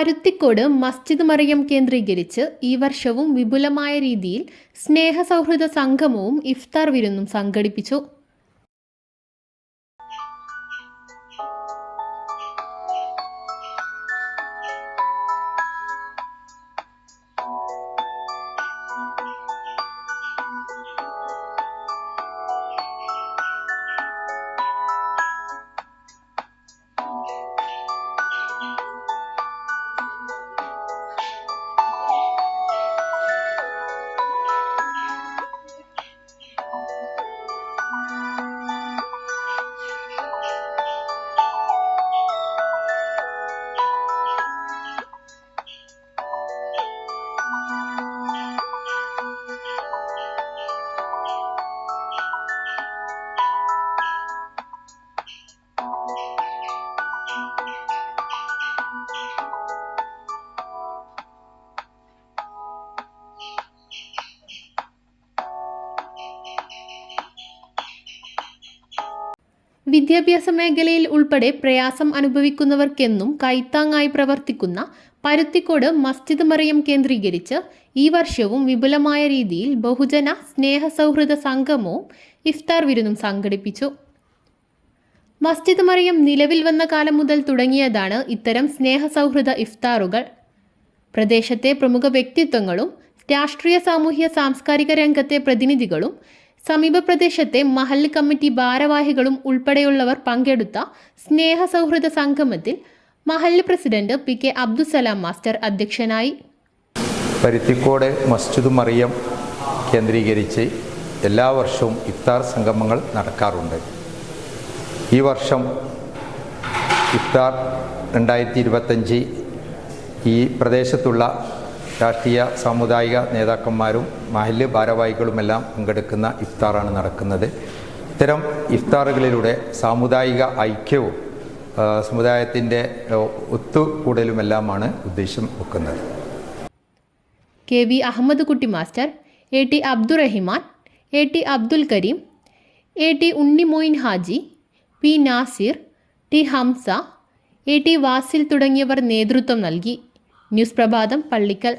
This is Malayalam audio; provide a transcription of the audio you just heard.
പരുത്തിക്കോട് മസ്ജിദ് മറിയം കേന്ദ്രീകരിച്ച് ഈ വർഷവും വിപുലമായ രീതിയിൽ സ്നേഹസൗഹൃദ സംഗമവും ഇഫ്താർ വിരുന്നും സംഘടിപ്പിച്ചു. വിദ്യാഭ്യാസ മേഖലയിൽ ഉൾപ്പെടെ പ്രയാസം അനുഭവിക്കുന്നവർക്കെന്നും കൈത്താങ്ങായി പ്രവർത്തിക്കുന്ന പരുത്തിക്കോട് മസ്ജിദ് മറിയം കേന്ദ്രീകരിച്ച് ഈ വർഷവും വിപുലമായ രീതിയിൽ ബഹുജന സ്നേഹസൗഹൃദ സംഗമവും ഇഫ്താർ വിരുന്നും സംഘടിപ്പിച്ചു. മസ്ജിദ് മറിയം നിലവിൽ വന്ന കാലം മുതൽ തുടങ്ങിയതാണ് ഇത്തരം സ്നേഹസൗഹൃദ ഇഫ്താറുകൾ. പ്രദേശത്തെ പ്രമുഖ വ്യക്തിത്വങ്ങളും രാഷ്ട്രീയ സാമൂഹ്യ സാംസ്കാരിക രംഗത്തെ പ്രതിനിധികളും സമീപ പ്രദേശത്തെ മഹല്ല് കമ്മിറ്റി ഭാരവാഹികളും ഉൾപ്പെടെയുള്ളവർ പങ്കെടുത്ത സ്നേഹസൗഹൃദ സംഗമത്തിൽ മഹല്ല് പ്രസിഡന്റ് PK അബ്ദുസലാം മാസ്റ്റർ അധ്യക്ഷനായി. പരുത്തിക്കോട് മസ്ജിദ് മറിയം കേന്ദ്രീകരിച്ച് എല്ലാ വർഷവും ഇഫ്താർ സംഗമങ്ങൾ നടക്കാറുണ്ട്. ഈ വർഷം ഇഫ്താർ 2025 ഈ പ്രദേശത്തുള്ള രാഷ്ട്രീയ സാമുദായിക നേതാക്കന്മാരും മഹല്ല് ഭാരവാഹികളുമെല്ലാം പങ്കെടുക്കുന്ന ഇഫ്താറാണ് നടക്കുന്നത്. ഇത്തരം ഇഫ്താറുകളിലൂടെ സാമുദായിക ഐക്യവും സമുദായത്തിൻ്റെ ഒത്തുകൂടലുമെല്ലാമാണ് ഉദ്ദേശം വെക്കുന്നത്. KV Ahammed Kutty master, AT Abdurahiman, AT Abdul Kareem, AT Unnimoyin Haji, P Nasir, T Hamza, AT Vasil തുടങ്ങിയവർ നേതൃത്വം നൽകി. ന്യൂസ് പ്രഭാതം, പള്ളിക്കൽ.